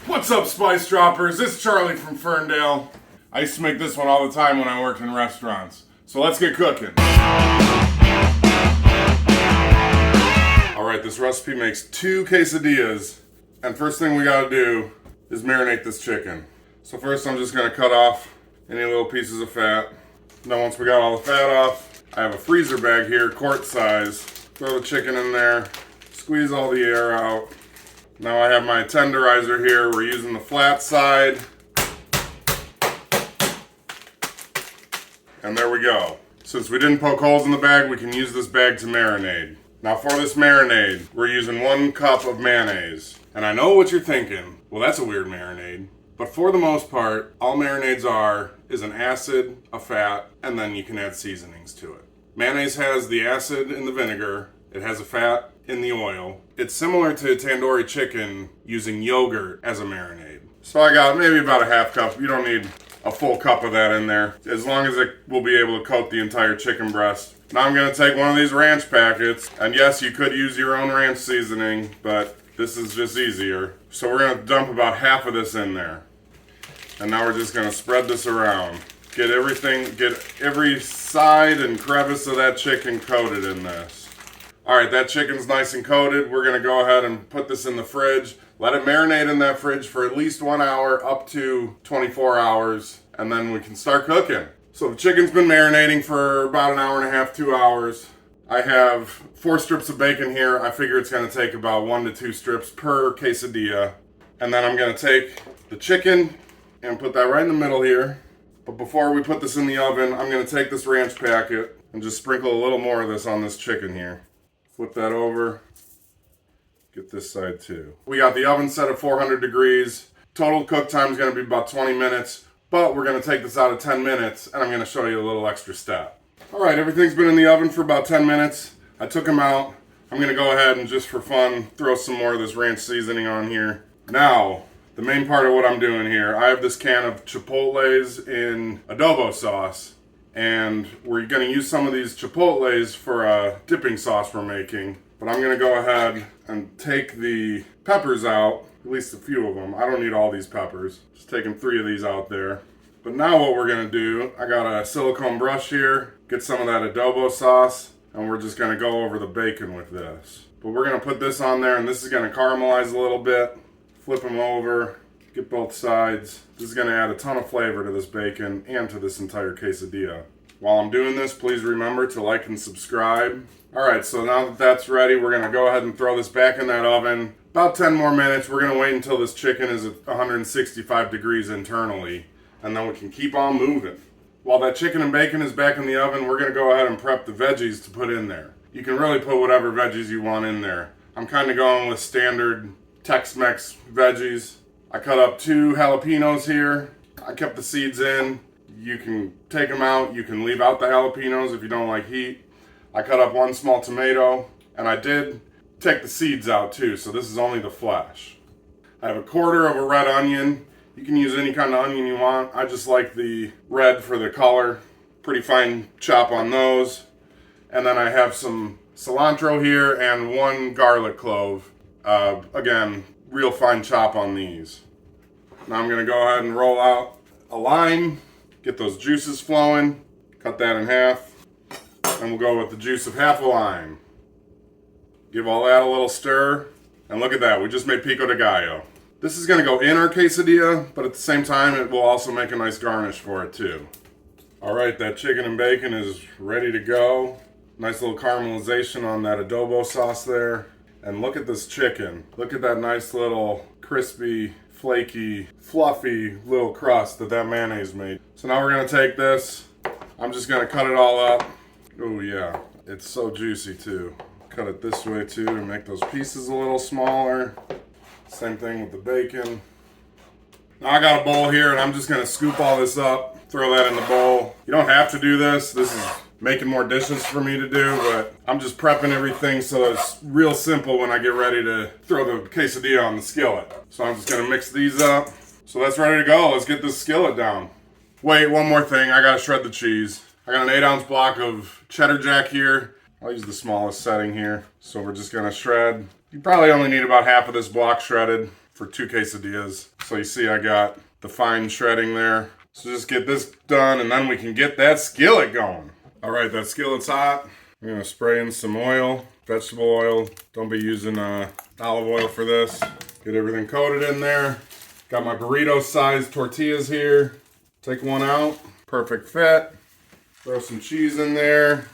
What's up, Spice Droppers? It's Charlie from Ferndale. I used to make this one all the time when I worked in restaurants. So let's get cooking. Alright, this recipe makes 2 quesadillas. And first thing we gotta do is marinate this chicken. So first I'm just gonna cut off any little pieces of fat. Now once we got all the fat off, I have a freezer bag here, quart size. Throw the chicken in there, squeeze all the air out. Now I have my tenderizer here. We're using the flat side. And there we go. Since we didn't poke holes in the bag, we can use this bag to marinate. Now for this marinade, we're using 1 cup of mayonnaise. And I know what you're thinking. Well, that's a weird marinade. But for the most part, all marinades is an acid, a fat, and then you can add seasonings to it. Mayonnaise has the acid in the vinegar. It has a fat in the oil. It's similar to tandoori chicken using yogurt as a marinade. So I got maybe about a half cup. You don't need a full cup of that in there, as long as it will be able to coat the entire chicken breast. Now I'm gonna take one of these ranch packets, and yes, you could use your own ranch seasoning, but this is just easier. So we're gonna dump about half of this in there. And now we're just gonna spread this around. Get every side and crevice of that chicken coated in this. Alright, that chicken's nice and coated. We're gonna go ahead and put this in the fridge. Let it marinate in that fridge for at least 1 hour up to 24 hours, and then we can start cooking. So the chicken's been marinating for about an hour and a half, 2 hours. I have 4 strips of bacon here. I figure it's gonna take about 1 to 2 strips per quesadilla. And then I'm gonna take the chicken and put that right in the middle here. But before we put this in the oven, I'm gonna take this ranch packet and just sprinkle a little more of this on this chicken here. Flip that over. Get this side too. We got the oven set at 400 degrees. Total cook time is going to be about 20 minutes, but we're going to take this out at 10 minutes, and I'm going to show you a little extra step. All right, everything's been in the oven for about 10 minutes. I took them out. I'm going to go ahead and just for fun, throw some more of this ranch seasoning on here. Now, the main part of what I'm doing here, I have this can of chipotles in adobo sauce, and we're going to use some of these chipotles for a dipping sauce we're making. But I'm gonna go ahead and take the peppers out, at least a few of them. I don't need all these peppers. Just taking 3 of these out there. But now what we're gonna do, I got a silicone brush here, get some of that adobo sauce, and we're just gonna go over the bacon with this. But we're gonna put this on there, and this is gonna caramelize a little bit. Flip them over, get both sides. This is gonna add a ton of flavor to this bacon and to this entire quesadilla. While I'm doing this, please remember to like and subscribe. Alright, so now that that's ready, we're going to go ahead and throw this back in that oven. About 10 more minutes. We're going to wait until this chicken is at 165 degrees internally, and then we can keep on moving. While that chicken and bacon is back in the oven, we're going to go ahead and prep the veggies to put in there. You can really put whatever veggies you want in there. I'm kind of going with standard Tex-Mex veggies. I cut up 2 jalapeños here. I kept the seeds in. You can take them out. You can leave out the jalapeños if you don't like heat. I cut up 1 small tomato, and I did take the seeds out too, so this is only the flesh. I have a 1/4 of a red onion. You can use any kind of onion you want. I just like the red for the color. Pretty fine chop on those. And then I have some cilantro here and 1 garlic clove. Again, real fine chop on these. Now I'm gonna go ahead and roll out a lime, get those juices flowing, cut that in half. And we'll go with the juice of half a lime. Give all that a little stir. And look at that, we just made pico de gallo. This is gonna go in our quesadilla, but at the same time, it will also make a nice garnish for it too. All right, that chicken and bacon is ready to go. Nice little caramelization on that adobo sauce there. And look at this chicken. Look at that nice little crispy, flaky, fluffy little crust that mayonnaise made. So now we're gonna take this. I'm just gonna cut it all up. Oh yeah, it's so juicy too. Cut it this way too to make those pieces a little smaller. Same thing with the bacon. Now I got a bowl here and I'm just gonna scoop all this up, throw that in the bowl. You don't have to do this. This is making more dishes for me to do, but I'm just prepping everything so it's real simple when I get ready to throw the quesadilla on the skillet. So I'm just gonna mix these up. So that's ready to go. Let's get this skillet down. Wait, one more thing. I gotta shred the cheese. I got an 8-ounce block of cheddar jack here. I'll use the smallest setting here. So we're just gonna shred. You probably only need about half of this block shredded for 2 quesadillas. So you see I got the fine shredding there. So just get this done and then we can get that skillet going. All right, that skillet's hot. I'm gonna spray in some oil, vegetable oil. Don't be using olive oil for this. Get everything coated in there. Got my burrito sized tortillas here. Take one out, perfect fit. Throw some cheese in there.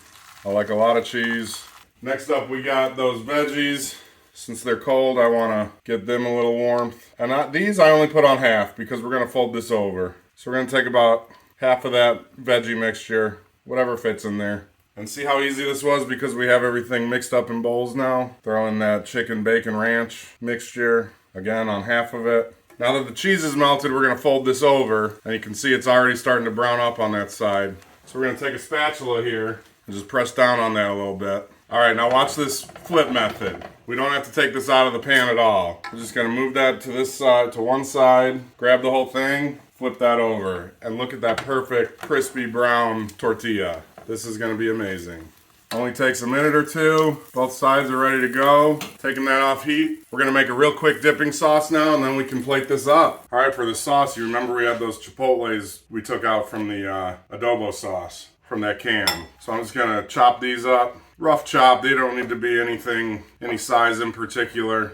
I like a lot of cheese. Next up we got those veggies. Since they're cold, I wanna get them a little warmth. And these I only put on half because we're gonna fold this over. So we're gonna take about half of that veggie mixture, whatever fits in there. And see how easy this was because we have everything mixed up in bowls now. Throw in that chicken bacon ranch mixture, again on half of it. Now that the cheese is melted, we're gonna fold this over and you can see it's already starting to brown up on that side. So we're gonna take a spatula here and just press down on that a little bit. All right, now watch this flip method. We don't have to take this out of the pan at all. We're just gonna move that to this side, to one side, grab the whole thing, flip that over, and look at that perfect crispy brown tortilla. This is gonna be amazing. Only takes a minute or two. Both sides are ready to go. Taking that off heat. We're gonna make a real quick dipping sauce now and then we can plate this up. All right, for the sauce, you remember we had those chipotles we took out from the adobo sauce from that can. So I'm just gonna chop these up. Rough chop, they don't need to be any size in particular.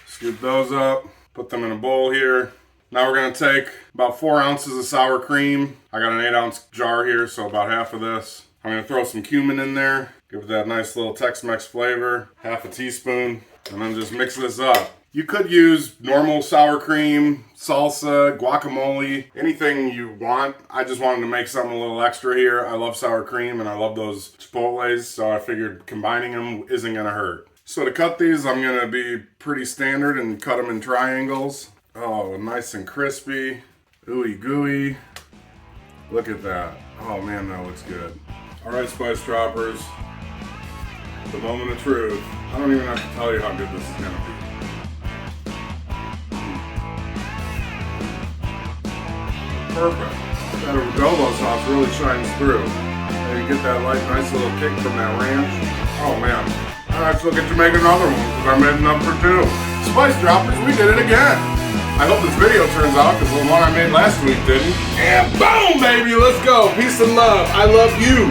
Scoop those up, put them in a bowl here. Now we're gonna take about 4 ounces of sour cream. I got an 8-ounce jar here, so about half of this. I'm gonna throw some cumin in there, give it that nice little Tex-Mex flavor, half a teaspoon, and then just mix this up. You could use normal sour cream, salsa, guacamole, anything you want. I just wanted to make something a little extra here. I love sour cream and I love those chipotles, so I figured combining them isn't gonna hurt. So to cut these, I'm gonna be pretty standard and cut them in triangles. Oh, nice and crispy, ooey gooey. Look at that. Oh man, that looks good. All right, Spice Droppers, the moment of truth. I don't even have to tell you how good this is gonna be. Perfect. That adobo sauce really shines through. And you get that nice little kick from that ranch. Oh man, I have to look at you make another one because I made enough for 2. Spice Droppers, we did it again. I hope this video turns out because the one I made last week didn't. And boom, baby, let's go. Peace and love. I love you.